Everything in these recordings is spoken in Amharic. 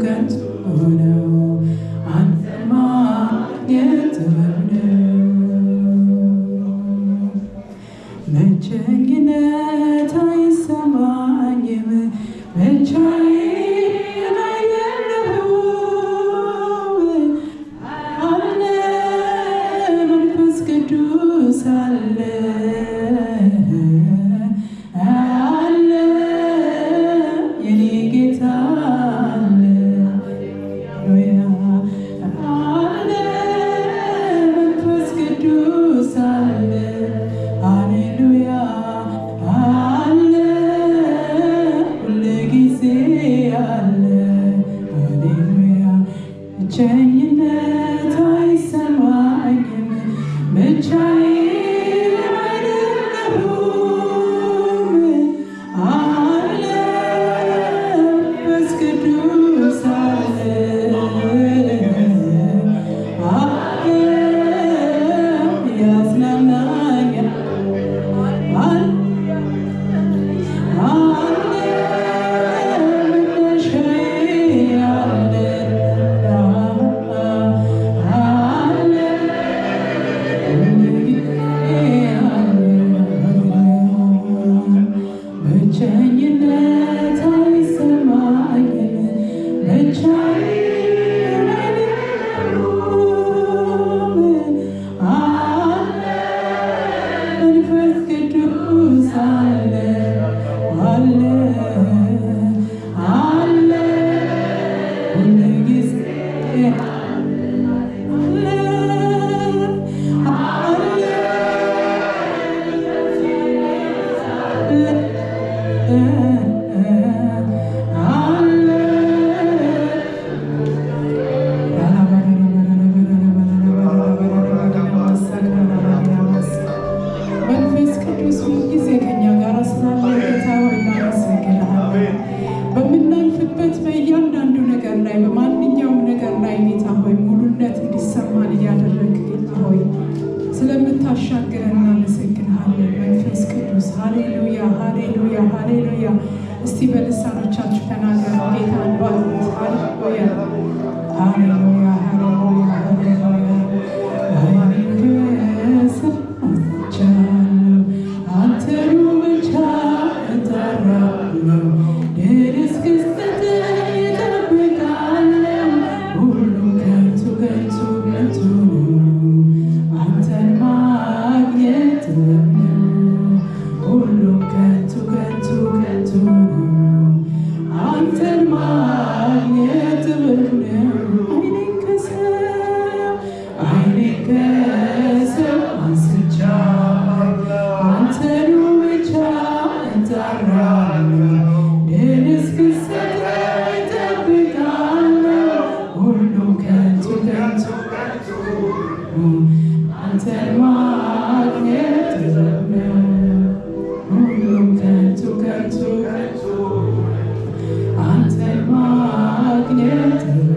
ከንቱ ነው አንተን ማግኘት ብቸኝነት አይሰማኝም ብቻዬን አይደለሁም አለ መንፈስ ቅዱስ አለ አለ የኔ ጌታ አለ አለ መንፈስ ቅዱስ አለ ሃሌሉያ አለ ሁልጊዜ አለ ሃሌሉያ ብቸኝነት አይሰማኝም ብቻዬን አይደለሁም አለ መንፈስ ቅዱስ አለ አለ ያጽናናኛል ብቸኝነት አይሰማኝም ብቻዬን አይደለሁም አለ መንፈስ ቅዱስ አለ አለ አለ ሁልጊዜ አለ አለ መንፈስ ቅዱስ ሁልጊዜ ከእኛ ጋር ስላለ ጌታ ሆይ እናመሰግንሃለን። በምናልፍበት በእያንዳንዱ ነገር ላይ በማንኛውም ነገር ላይ ጌታ ሆይ ሙሉነት እንዲሰማን እያደረግ ጌታ ሆይ ስለምታሻግረን እናመሰግንሃለን። መንፈስ ቅዱስ ሃሌሉያ ሃሌሉያ ሃሌሉያ። እስቲ በልሳኖቻችሁ ተናገሩ ጌታ ባሉት ሃሌሉያ ሃሌሉያ ሃሌሉያ ሃሌሉያ አንተኑ ብቻ እጠራለሁ ድል እስክትሰጠኝ እጠብቃለሁ ሁሉም ከንቱ ከንቱ ከንቱ ነው አንተን ማግኘት ነው ሁሉም ከንቱ ከንቱ ከንቱ ነው አንተን ማግኘት ነው አይኔን ከሰው አንስቻለሁ አንተኑ ብቻ እጠራለሁ ድል እስክትሰጠኝ እጠብቃለሁ ሁሉም ከንቱ ከንቱ አንተን ማግኘት ነው ሁሉም ከንቱ ከንቱ አንተን ማግኘት ነው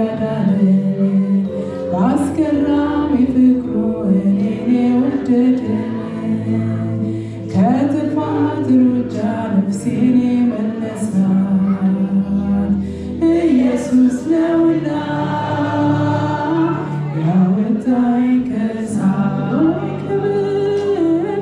ያዳነኝ በአስገራሚ ፍቅሩ እኔን የወደደ ከጥፋት ሩጫ ነፍሴን የመለሳት ኢየሱስ ነውና ያወጣኝ ከእሳት ክብር ክብር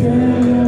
I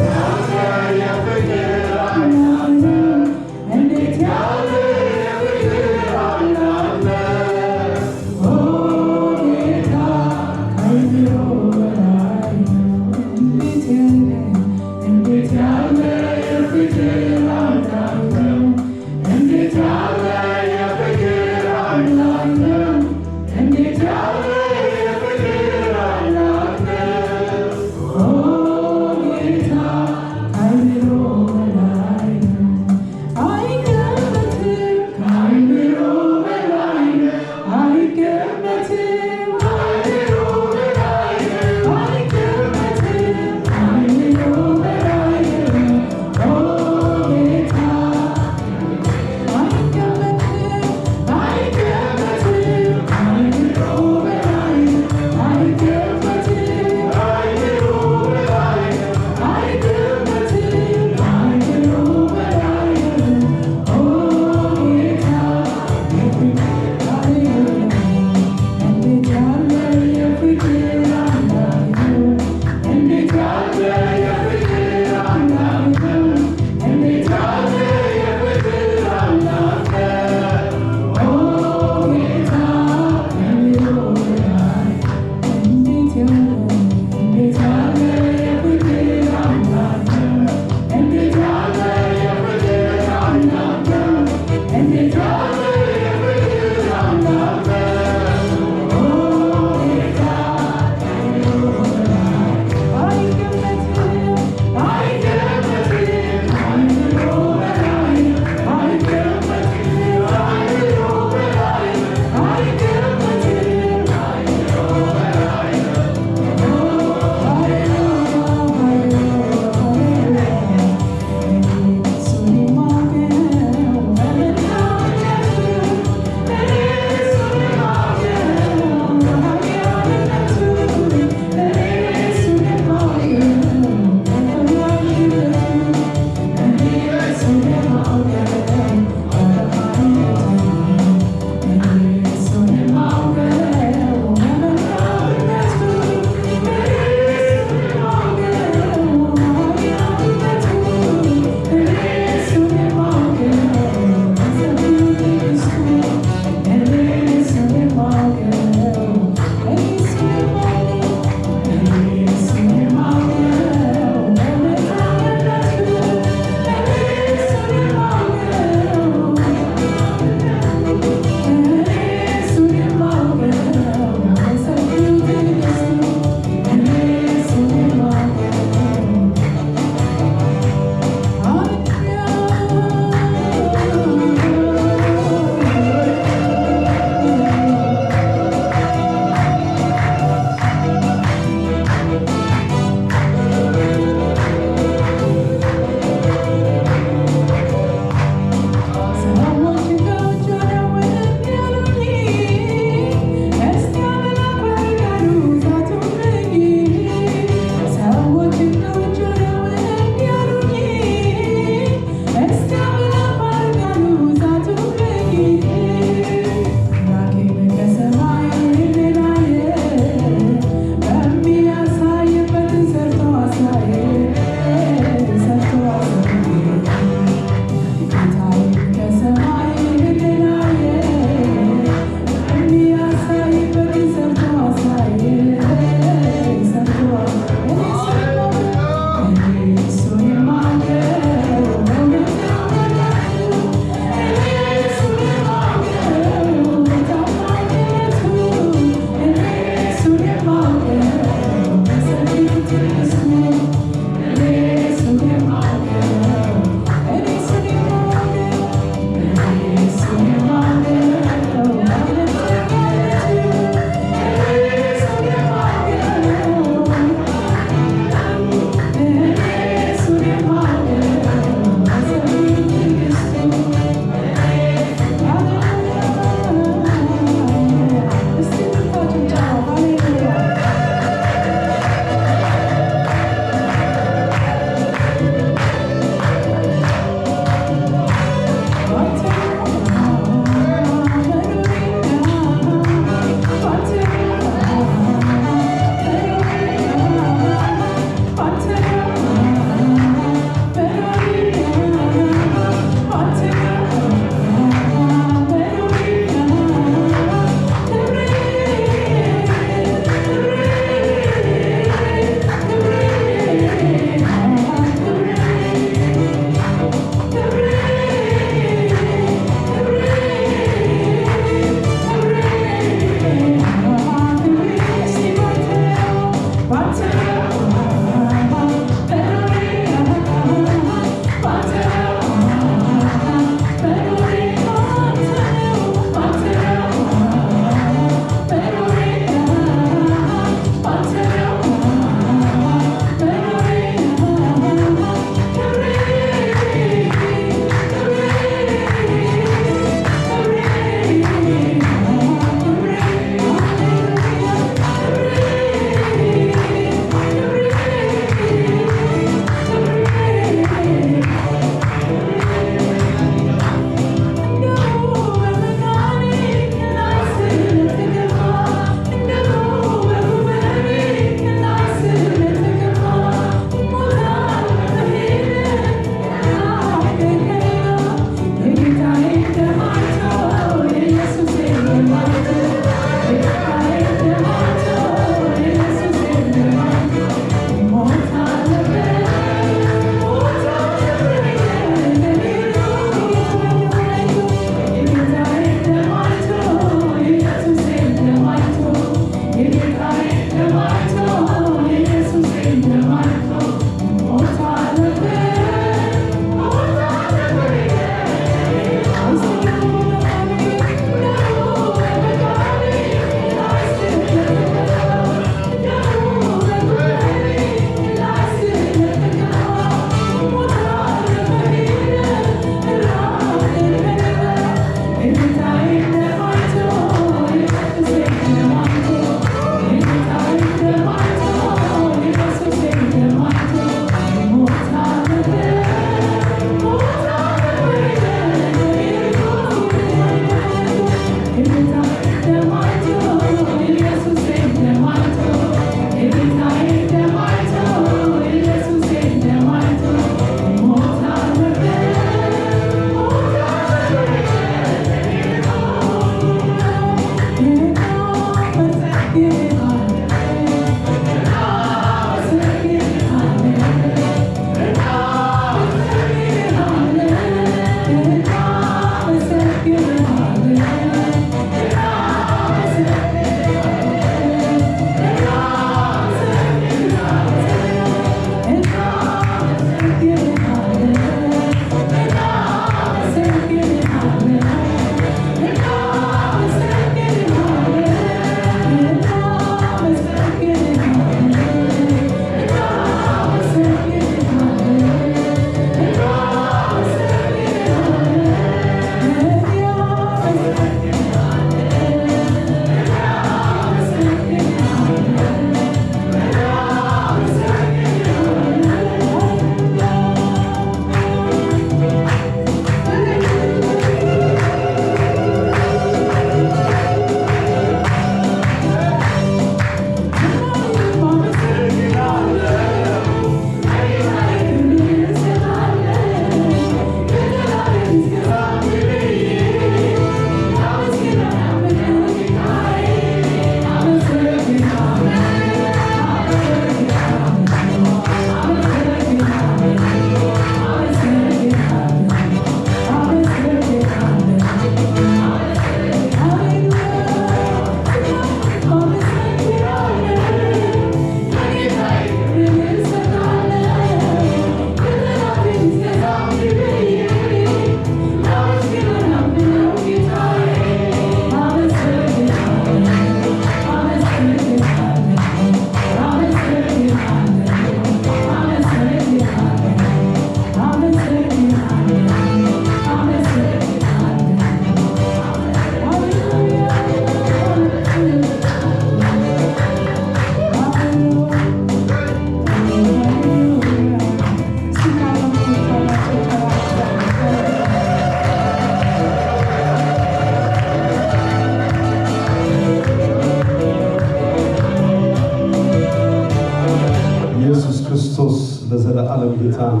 ኢየሱስ ክርስቶስ ለዘላለም ጌታ ነው።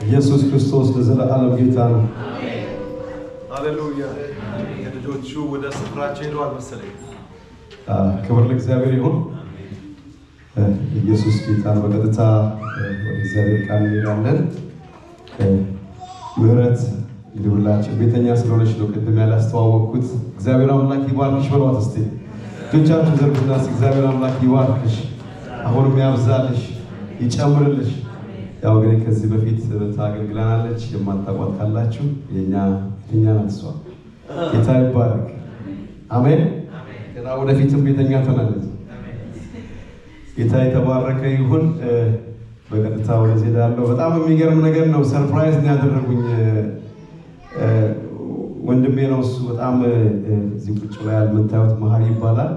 ኢየሱስ ክርስቶስ ለዘላለም ጌታ ነው። ሃሌሉያ። ልጆቹ ወደ ስፍራቸው ሄደዋል መሰለኝ። ክብር ለእግዚአብሔር ይሁን። ኢየሱስ ጌታ ነው። በቀጥታ ወደ እግዚአብሔር ቃል እንሄዳለን። ምህረት እንግዲህ ሁላችን ቤተኛ ስለሆነች ነው ቅድም ያላስተዋወቅኩት። እግዚአብሔር አምላክ ይባርክሽ በሏት እስቲ። እጆቻችሁን ዘርጉና እግዚአብሔር አምላክ ይባርክሽ፣ አሁንም ያብዛልሽ፣ ይጨምርልሽ። ያው እንግዲህ ከዚህ በፊት ታገልግለናለች። የማታውቋት ካላችሁ የኛ ናት እሷ። ጌታ ይባረክ። አሜን። ገና ወደፊትም ቤተኛ ትሆናለች። ጌታ የተባረከ ይሁን። በቀጥታ ወደዚህ ሄዳለሁ። በጣም የሚገርም ነገር ነው። ሰርፕራይዝ ነው ያደረጉኝ። ወንድሜ ነው እሱ። በጣም እዚህ ቁጭ ላይ የምታዩት መሀሪ ይባላል።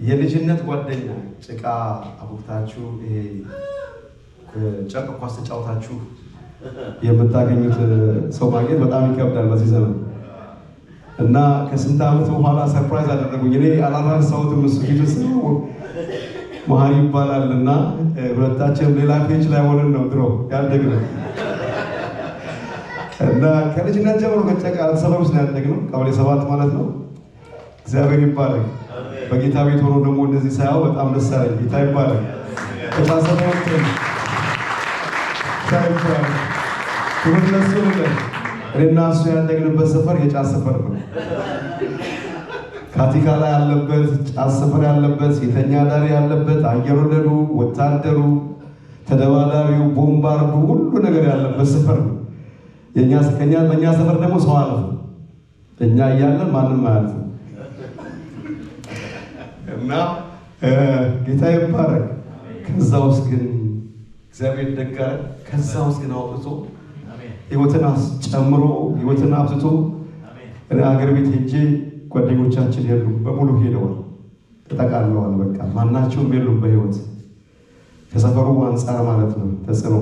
የልጅነት ጓደኛ ጭቃ አቡክታችሁ ይሄ ጨርቅ ኳስ ተጫውታችሁ የምታገኙት ሰው ማግኘት በጣም ይከብዳል በዚህ ዘመን እና ከስንት ዓመት በኋላ ሰርፕራይዝ አደረጉኝ። እኔ አላረሳሁትም። እሱ ፊት መሀሪ ይባላል እና ሁለታችንም ሌላ ፔጅ ላይ ሆነን ነው ድሮ ያደግነው እና ከልጅነት ጀምሮ ከጨቃ ሰፈር ውስጥ ያደግነው ቀበሌ 7 ማለት ነው። እግዚአብሔር ይባረክ። በጌታ ቤት ሆኖ ደግሞ እንደዚህ ሳያው በጣም ደስ አለኝ። ጌታ ይባረክ። ተሳሰበው ክብር ለእሱ ይሁን። እኔና እሱ ያደግንበት ሰፈር የጫት ሰፈር ነው። ካቲካ ላይ ያለበት ጫት ሰፈር ያለበት፣ ሴተኛ አዳሪ ያለበት፣ አየር ወለዱ፣ ወታደሩ፣ ተደባዳቢው፣ ቦምባርዱ ሁሉ ነገር ያለበት ሰፈር ነው። በእኛ ሰፈር ደግሞ ሰው አልፍ እኛ እያለን ማንም አያልፍም እና ጌታ ይባረክ። ከዛ ውስጥ ግን እግዚአብሔር ደግ አለ። ከዛ ውስጥ ግን አውጥቶ ህይወትን ጨምሮ ህይወትን አብዝቶ እኔ አገር ቤት ሄጄ ጓደኞቻችን የሉም፣ በሙሉ ሄደዋል፣ ተጠቃለዋል። በቃ ማናቸውም የሉም በህይወት ከሰፈሩ አንጻር ማለት ነው፣ ተጽዕኖ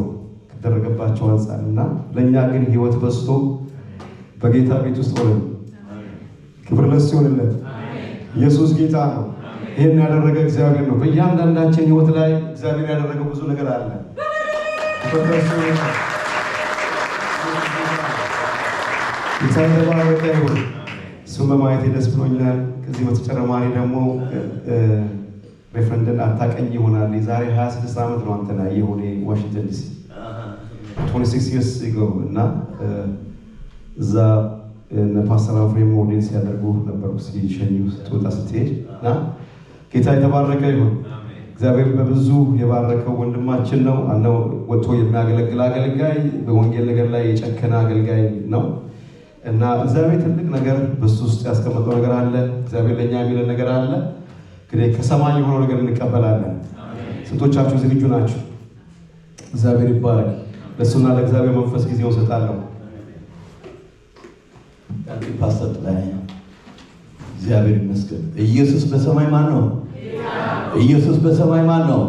ከደረገባቸው አንጻር እና ለእኛ ግን ህይወት በዝቶ በጌታ ቤት ውስጥ ሆነን ክብር ለእሱ ይሁንለት። ኢየሱስ ጌታ ነው። ይህን ያደረገ እግዚአብሔር ነው። በእያንዳንዳችን ህይወት ላይ እግዚአብሔር ያደረገው ብዙ ነገር አለ። የተባረከ ይሁን። እሱን በማየት ደስ ብሎኛል። ከዚህ በተጨማሪ ደግሞ ሬፈረንድን አታውቀኝ ይሆናል። የዛሬ 26 ዓመት ነው አንተን ያየሁ እኔ ዋሽንግተን ዲሲ 26 years ago እና እዛ ፓስተር አፍሬም ሞዴል ሲያደርጉ ነበሩ ሲሸኙ ስትወጣ ስትሄድ እና ጌታ የተባረከ ይሁን። እግዚአብሔር በብዙ የባረከው ወንድማችን ነው። አነው ወጥቶ የሚያገለግል አገልጋይ፣ በወንጌል ነገር ላይ የጨከነ አገልጋይ ነው እና እግዚአብሔር ትልቅ ነገር በሱ ውስጥ ያስቀመጠው ነገር አለ። እግዚአብሔር ለኛ የሚለን ነገር አለ። እንግዲህ ከሰማይ የሆነው ነገር እንቀበላለን። ስንቶቻችሁ ዝግጁ ናችሁ? እግዚአብሔር ይባረክ። ለሱና ለእግዚአብሔር መንፈስ ጊዜው ሰጣለሁ። ፓስተር ላይ እግዚአብሔር ይመስገን። ኢየሱስ በሰማይ ማን ነው? ኢየሱስ በሰማይ ማን ነው?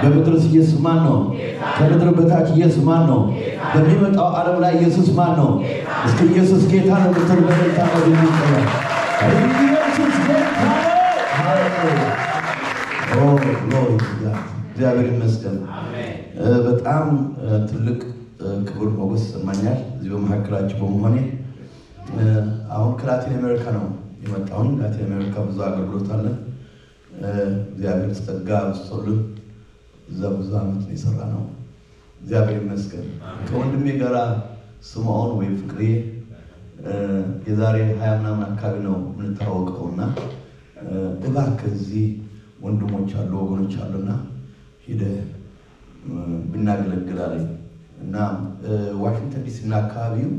በምድርስ ኢየሱስ ማን ነው? ከምድር በታች ኢየሱስ ማን ነው? በሚመጣው ዓለም ላይ ኢየሱስ ማን ነው? እስኪ ኢየሱስ ጌታ ነው ብትል በደስታ ነው የሚቀበል። ኢየሱስ ጌታ ነው። እግዚአብሔር ይመስገን። በጣም ትልቅ ክብር ሞገስ ይሰማኛል እዚህ በመካከላችሁ በመሆኔ። አሁን ከላቲን አሜሪካ ነው የመጣሁን። ላቲን አሜሪካ ብዙ አገልግሎት አለን። እግዚአብሔር ጸጋ በስቶልን እዛ ብዙ ዓመት ነው የሰራ ነው። እግዚአብሔር ይመስገን። ከወንድሜ ጋር ስምዖን ወይም ፍቅሬ የዛሬ 20 ምናምን አካባቢ ነው የምንተዋወቀውና እባክህ እዚህ ወንድሞች አሉ ወገኖች አሉና ሄደህ ብናገለግል አለኝ እና ዋሽንግተን ዲሲ እና አካባቢው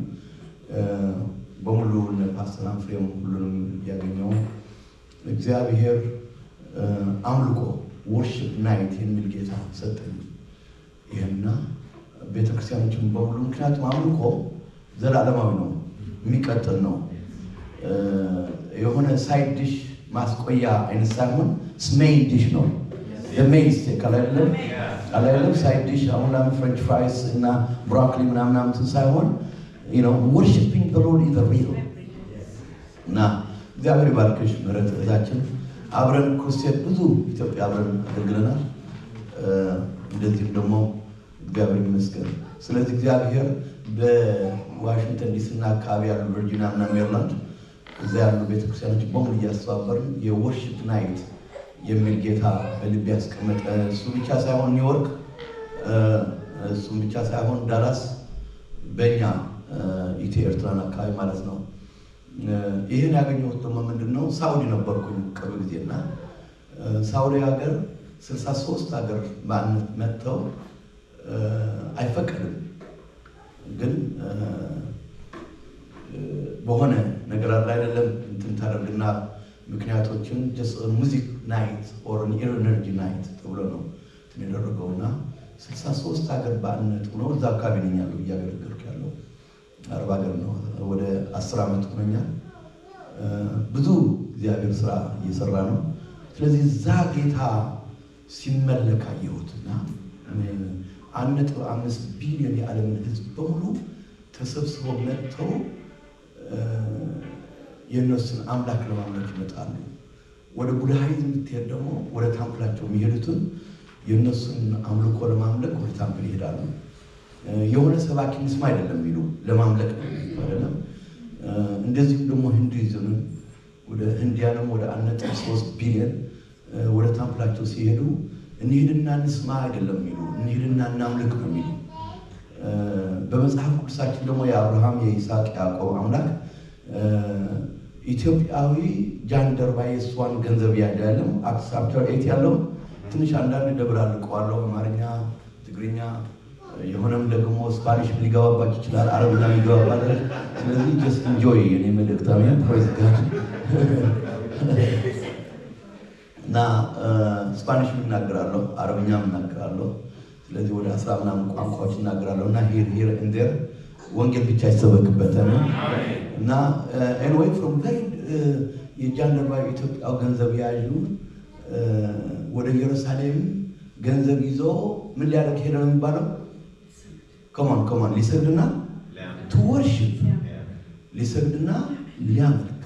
በሙሉ ፓስተር አፍሬም ሁሉንም ያገኘው እግዚአብሔር አምልኮ ወርሺፕ ናይት የሚል ጌታ ሰጠኝ። ይሄና ቤተክርስቲያኖችን በሙሉ ምክንያቱም አምልኮ ዘላለማዊ ነው፣ የሚቀጥል ነው። የሆነ ሳይድ ዲሽ ማስቆያ አይነት ሳይሆን ሜይን ዲሽ ነው። የሜይን ስቴክ አላለም ሳይድ ዲሽ አሁን ላም ፍሬንች ፍራይስ እና ብሮኮሊ ምናምን ሳይሆን worshiping the Lord is the real እና እግዚአብሔር ይባርክሽ። ምህረት እዛችን አብረን ክሩሴድ ብዙ ኢትዮጵያ አብረን አገልግለናል። እንደዚህም ደግሞ እግዚአብሔር ይመስገን። ስለዚህ እግዚአብሔር በዋሽንግተን ዲሲና አካባቢ ያሉ ቨርጂኒያ እና ሜሪላንድ እዛ ያሉ ቤተክርስቲያኖች በሙሉ እያስተባበርን የወርሺፕ ናይት የሚል ጌታ በልብ ያስቀመጠ እሱ ብቻ ሳይሆን ኒውዮርክ፣ እሱም ብቻ ሳይሆን ዳላስ፣ በእኛ ኢትዮ ኤርትራን አካባቢ ማለት ነው። ይህን ያገኘሁት ደግሞ ምንድን ነው ሳውዲ ነበርኩኝ ቅርብ ጊዜና ሳውዲ ሀገር 63 ሀገር በአንድ መጥተው አይፈቀድም፣ ግን በሆነ ነገር አይደለም እንትን ታደርግና ምክንያቶችን ሙዚክ ናይት ኦር ኢነርጂ ናይት ተብሎ ነው የተደረገውና 63 ሀገር በአንድ ሆነው እዛ አካባቢ ነኝ ያለው እያገለገልኩ ያለው 40 ሀገር ነው። ወደ 10 ዓመት ሆነኛል። ብዙ እግዚአብሔር ስራ እየሰራ ነው። ስለዚህ እዛ ጌታ ሲመለክ አየሁትና 1.5 ቢሊዮን የዓለምን ሕዝብ በሙሉ ተሰብስበው መጥተው የእነሱን አምላክ ለማምለክ ይመጣሉ። ወደ ቡድሃይዝም ብትሄድ ደግሞ ወደ ታምፕላቸው የሚሄዱትን የእነሱን አምልኮ ለማምለክ ወደ ታምፕል ይሄዳሉ። የሆነ ሰባኪ ምስማ አይደለም የሚሉ ለማምለክ አይደለም። እንደዚሁም ደግሞ ሂንዱይዝምን ወደ ህንዲያንም ወደ 1.3 ቢሊዮን ወደ ታምፕላቸው ሲሄዱ እንሂድና እንስማ አይደለም የሚሉ እንሂድና እናምልክ ነው የሚሉ። በመጽሐፍ ቅዱሳችን ደግሞ የአብርሃም የይስሐቅ ያዕቆብ አምላክ ኢትዮጵያዊ ጃንደረባ የእሷን ገንዘብ ያለው አክትስ ቻፕተር 8 ያለው ትንሽ አንዳንድ ደብላልቀዋለሁ አማርኛ፣ ትግርኛ የሆነም ደግሞ ስፓኒሽ ሊገባባችሁ ይችላል፣ አረብኛ ሊገባባል። ስለዚህ ጀስት ኢንጆይ የኔ መልእክት አሜን ፕሬዝ ጋድ እና ስፓኒሽ እናገራለሁ፣ አረብኛ እናገራለሁ። ስለዚህ ወደ 10 ምናምን ቋንቋዎች እናገራለሁ እና ሂር እንዴር ወንጌል ብቻ ይሰበክበታል እና ኤንዌይ ፍሮም ቬሪ የጃንደረባ ኢትዮጵያው ገንዘብ ያዡ ወደ ኢየሩሳሌም ገንዘብ ይዞ ምን ሊያደርግ ሄደ ነው የሚባለው? ኮማን ሊሰግድና ቱ ወርሺፕ ሊሰግድና ሊያመልክ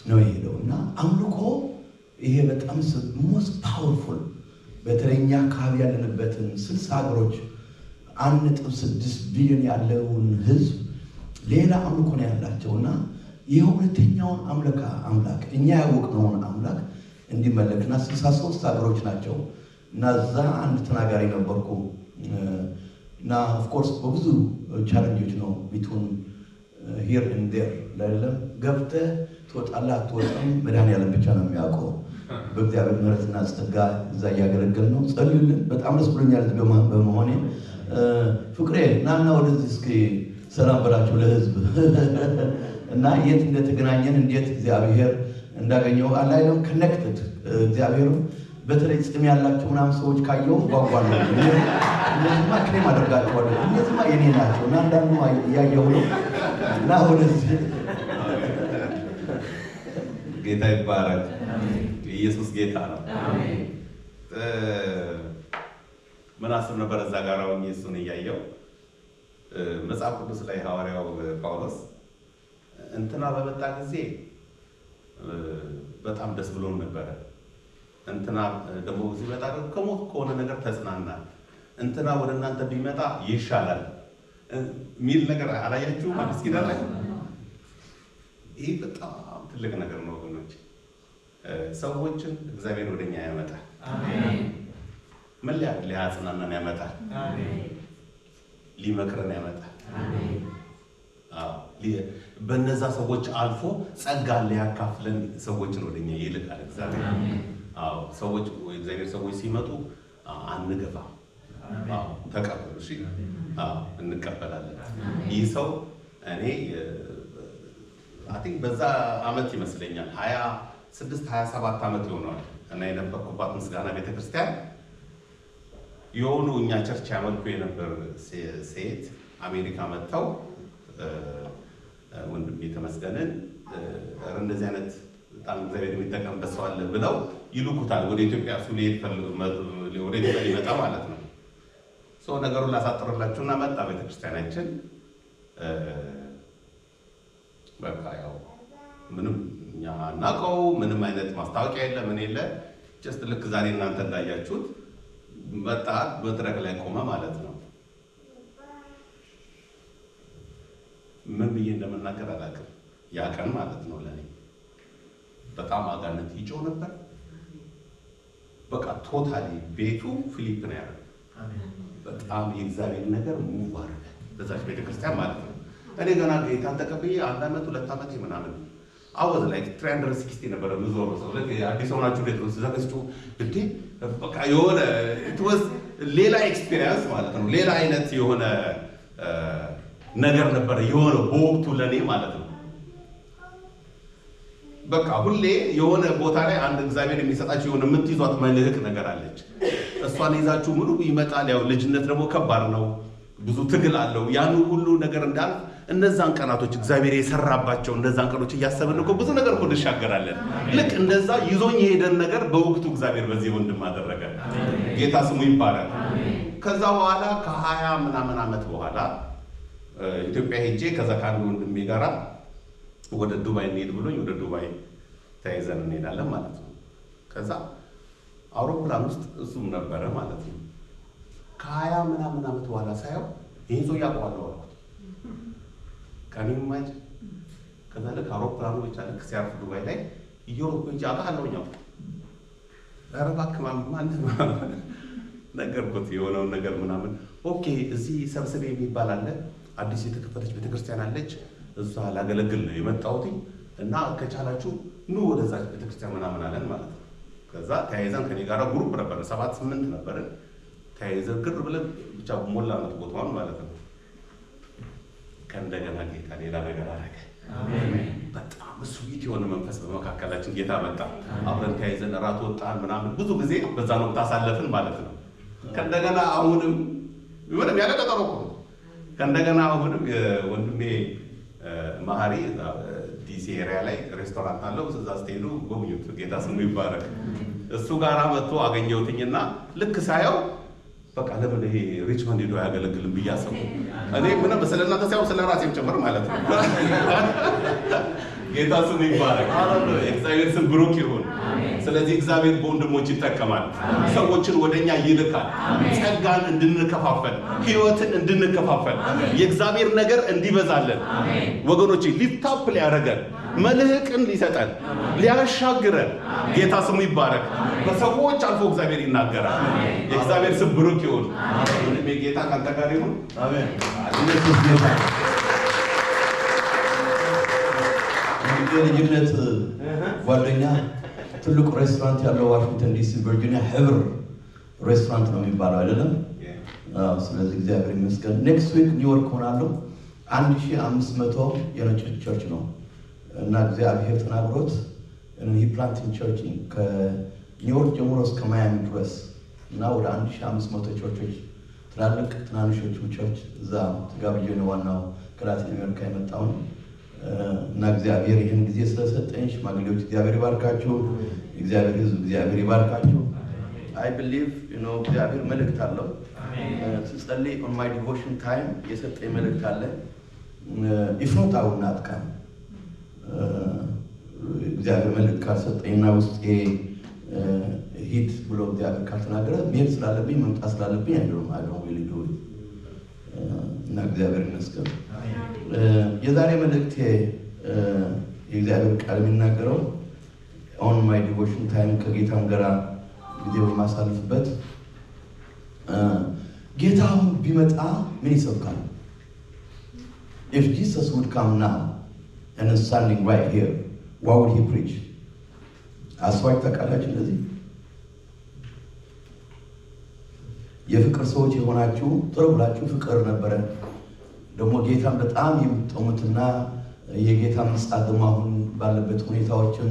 ነው የሄደው እና አምልኮ ይሄ በጣም ሞስት ፓወርፉል በተለይ እኛ አካባቢ ያለንበትን 60 ሀገሮች 1.6 ቢሊዮን ያለውን ህዝብ ሌላ አምልኮ ነው ያላቸውና የሁለተኛውን አምላክ እኛ ያወቅነውን አምላክ እንዲመለክና 63 ሀገሮች ናቸው እና እዛ አንድ ተናጋሪ ነበርኩ እና ኦፍ ኮርስ በብዙ ቻሌንጆች ነው ቢቱን ሂር ኤንድ ዴር ለለም ገብተህ ትወጣለህ አትወጣም መድኃኒዓለም ብቻ ነው የሚያውቀው። በእግዚአብሔር ምሕረትና ጸጋ እዛ እያገለገልን ነው። ጸልዩልን። በጣም ደስ ብሎኛል በመሆኔ። ፍቅሬ ናና ወደዚህ እስኪ ሰላም በላቸው ለህዝብ እና የት እንደተገናኘን እንዴት እግዚአብሔር እንዳገኘው አላየም ኮኔክትድ እግዚአብሔር በተለይ ጽም ያላቸው ምናምን ሰዎች ካየው ጓጓለሁ። እነዚህማ ክሬም አደርጋቸዋለሁ እነዚህማ የኔ ናቸው እና አንዳንዱ እያየሁ ነው እና ወደዚህ ጌታ ይባረክ። ኢየሱስ ጌታ ነው። ምን አስብ ነበር እዛ ጋር ሆኜ እሱን እያየው መጽሐፍ ቅዱስ ላይ ሐዋርያው ጳውሎስ እንትና በመጣ ጊዜ በጣም ደስ ብሎን ነበረ፣ እንትና ደግሞ ሲመጣ ከሞት ከሆነ ነገር ተጽናናል፣ እንትና ወደ እናንተ ቢመጣ ይሻላል ሚል ነገር አላያችሁ ማለት ኪዳን ላይ። ይህ በጣም ትልቅ ነገር ነው ወገኖች። ሰዎችን እግዚአብሔር ወደኛ ያመጣል። አሜን። ምን ሊያጽናናን ያመጣል። አሜን። ሊመክረን ያመጣል። አሜን። በነዛ ሰዎች አልፎ ጸጋ ሊያካፍለን ሰዎችን ወደኛ ይልቃል እግዚአብሔር። አዎ ሰዎች ወይ እግዚአብሔር ሰዎች ሲመጡ አንገፋ። አዎ ተቀበሉ። እሺ አዎ እንቀበላለን። ይህ ሰው እኔ አይ በዛ አመት ይመስለኛል 27 አመት ይሆናል እና የነበርኩባት ምስጋና ቤተክርስቲያን የሆኑ እኛ ቸርች ያመልኩ የነበር ሴት አሜሪካ መጥተው ወንድም የተመስገንን እንደዚህ አይነት በጣም እግዚአብሔር የሚጠቀምበት ሰው አለ ብለው ይልኩታል ወደ ኢትዮጵያ ወደ ኢትዮጵያ ሊመጣ ማለት ነው። ሰው ነገሩን ላሳጥርላችሁና መጣ ቤተክርስቲያናችን። በቃ ያው ምንም እኛ እናውቀው ምንም አይነት ማስታወቂያ የለ ምን የለ ጀስት ልክ ዛሬ እናንተ እንዳያችሁት መጣ መድረክ ላይ ቆመ ማለት ነው። ምን ብዬ እንደምናገር አላውቅም። ያ ቀን ማለት ነው ለኔ በጣም አጋንንት ይጮህ ነበር። በቃ ቶታሊ ቤቱ ፊሊፕ ነው ያለው። በጣም የእግዚአብሔር ነገር ሙቭ አደረገ በዛች ቤተክርስቲያን ማለት ነው። እኔ ገና ጌታን ተቀብዬ 1 ዓመት 2 ዓመት ምናምን አወዝ ላይ 360 ነበር ብዙ ሰው አዲስ ሆናችሁ ቤት ዘገስቱ እንዴ በቃ የሆነ ትወስ ሌላ ኤክስፒሪየንስ ማለት ነው። ሌላ አይነት የሆነ ነገር ነበር የሆነ በወቅቱ ለኔ ማለት ነው። በቃ ሁሌ የሆነ ቦታ ላይ አንድ እግዚአብሔር የሚሰጣችሁ የሆነ የምትይዟት መልህቅ ነገር አለች። እሷን ይዛችሁ ሙሉ ይመጣል። ያው ልጅነት ደግሞ ከባድ ነው፣ ብዙ ትግል አለው። ያን ሁሉ ነገር እንዳልፍ እነዛን ቀናቶች እግዚአብሔር የሰራባቸው እነዛን ቀኖች እያሰብን እኮ ብዙ ነገር እኮ እንሻገራለን። ልክ እንደዛ ይዞኝ የሄደን ነገር በወቅቱ እግዚአብሔር በዚህ ወንድም አደረገ። ጌታ ስሙ ይባላል። ከዛ በኋላ ከ20 ምናምን ዓመት በኋላ ኢትዮጵያ ሄጄ ከዛ ከአንድ ወንድሜ ጋራ ወደ ዱባይ እንሄድ ብሎኝ ወደ ዱባይ ተያይዘን እንሄዳለን ማለት ነው። ከዛ አውሮፕላን ውስጥ እሱም ነበረ ማለት ነው። ከ20 ምናምን ዓመት በኋላ ሳየው ይሄ ሰው ያውቀዋለሁ አልኩት። ከኔም ማጅ ከዛ ልክ አውሮፕላኑ ብቻ ልክ ሲያርፍ ዱባይ ላይ እየሮጥኩ እንጂ አውቃለሁኝ አልኩት። ኧረ እባክህ ማን ነገርኩት የሆነውን ነገር ምናምን። ኦኬ እዚህ ሰብስቤ የሚባል አለ፣ አዲስ የተከፈተች ቤተክርስቲያን አለች፣ እዛ ላገለግል ነው የመጣሁት እና ከቻላችሁ ኑ ወደዛች ቤተክርስቲያን ምናምን አለን ማለት ነው። ከዛ ተያይዘን ከኔ ጋር ግሩፕ ነበር 7-8 ነበርን። ተያይዘን ግር ብለን ብቻ ሞላነት ቦታውን ማለት ነው። ከእንደገና ጌታ ሌላ ነገር አደረገ። በጣም ስዊት የሆነ መንፈስ በመካከላችን ጌታ መጣ። አብረን ተያይዘን እራት ወጣን ምናምን ብዙ ጊዜ በዛ ነው ታሳለፍን ማለት ነው። ከእንደገና አሁንም ምንም ያለ ቀጠሮ እኮ ከእንደገና አሁንም ወንድሜ ማህሪ ዲሲ ኤሪያ ላይ ሬስቶራንት አለው። እዛ ስትሄዱ ጎብኙት። ጌታ ስሙ ይባረክ። እሱ ጋር መጥቶ አገኘሁትኝና ልክ ሳየው በቃ ለምን ይሄ ሪችመንድ ሄዶ አያገለግልም ብዬ አሰብኩ። እኔ ምንም ስለእናንተ ሳይሆን ስለራሴም ጭምር ማለት ነው። ጌታ ስሙ ይባረክ። የእግዚአብሔር ስም ብሩክ ይሁን። ስለዚህ እግዚአብሔር በወንድሞች ይጠቀማል። ሰዎችን ወደኛ ይልካል። ጸጋን እንድንከፋፈል፣ ህይወትን እንድንከፋፈል፣ የእግዚአብሔር ነገር እንዲበዛለን ወገኖቼ፣ ሊፍታፕ ሊያደርገን፣ መልህቅን ሊሰጠን፣ ሊያሻግረን ጌታ ስሙ ይባረክ። በሰዎች አልፎ እግዚአብሔር ይናገራል። የእግዚአብሔር ስም ብሩክ ይሁን። ምንም ጌታ ካንተ ጋር ይሁን። አሜን። የልጅነት ጓደኛ ትልቁ ሬስቶራንት ያለው ዋሽንግተን ዲሲ ቨርጂኒያ ህብር ሬስቶራንት ነው የሚባለው አይደለም? ስለዚህ እግዚአብሔር ይመስገን። ኔክስት ዊክ ኒውዮርክ ሆናለሁ። 1500 የነጮች ቸርች ነው እና እግዚአብሔር ተናግሮት ሂ ፕላንቲንግ ቸርች ከኒውዮርክ ጀምሮ እስከ ማያሚ ድረስ እና ወደ 1500 ቸርቾች ትላልቅ ትናንሾቹ ቸርች እዛ ተጋብዤ ነው ዋናው ከላቲን አሜሪካ የመጣው ነው። እና እግዚአብሔር ይህን ጊዜ ስለሰጠኝ ሽማግሌዎች እግዚአብሔር ይባርካችሁ። እግዚአብሔር ሕዝብ እግዚአብሔር ይባርካችሁ። አይ ቢሊቭ እግዚአብሔር መልእክት አለው። ስጸልይ ኦን ማይ ዲቮሽን ታይም የሰጠኝ መልእክት አለ። ኢፍ ኖት አይ ውል ናት ካም እግዚአብሔር መልእክት ካልሰጠኝና ውስጤ ሂድ ብሎ እግዚአብሔር ካልተናገረ መሄድ ስላለብኝ መምጣት ስላለብኝ አይደለም አለው ሊዱ እና እግዚአብሔር ይመስገን። የዛሬ መልእክት የእግዚአብሔር ቃል የሚናገረው ኦን ማይ ዲቮሽን ታይም ከጌታም ጋር ጊዜ በማሳልፍበት ጌታ አሁን ቢመጣ ምን ይሰብካል? If Jesus would come now and is standing right here, what would he preach? አስዋጭ ተቃላችሁ እንደዚህ የፍቅር ሰዎች የሆናችሁ ጥሩ ብላችሁ ፍቅር ነበረ ደግሞ ጌታን በጣም የምትጠሙትና የጌታ ምጽአት ደግሞ አሁን ባለበት ሁኔታዎችን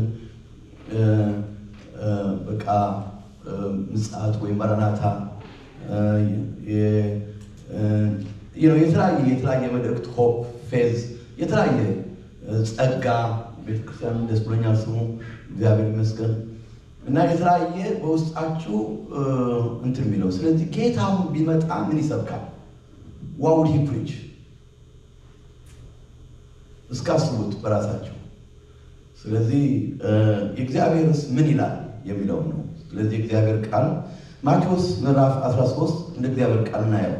በቃ ምጽአት ወይም ማራናታ የተለያየ መልእክት ሆፕ ፌዝ የተለያየ ጸጋ ቤተክርስቲያን ደስ ብሎኛል ስሙ እግዚአብሔር ይመስገን እና የተለያየ በውስጣችሁ እንትን የሚለው ስለዚህ ጌታ አሁን ቢመጣ ምን ይሰብካል? what would he preach? እስካስቡት በራሳቸው። ስለዚህ የእግዚአብሔርስ ምን ይላል የሚለው ነው። ስለዚህ እግዚአብሔር ቃል ማቴዎስ ምዕራፍ 13 እንደ እግዚአብሔር ቃል እናየው።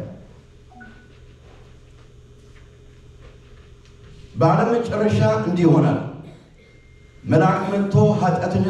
በዓለም መጨረሻ እንዲህ ይሆናል፣ መልአክ መጥቶ ኃጢአተኞች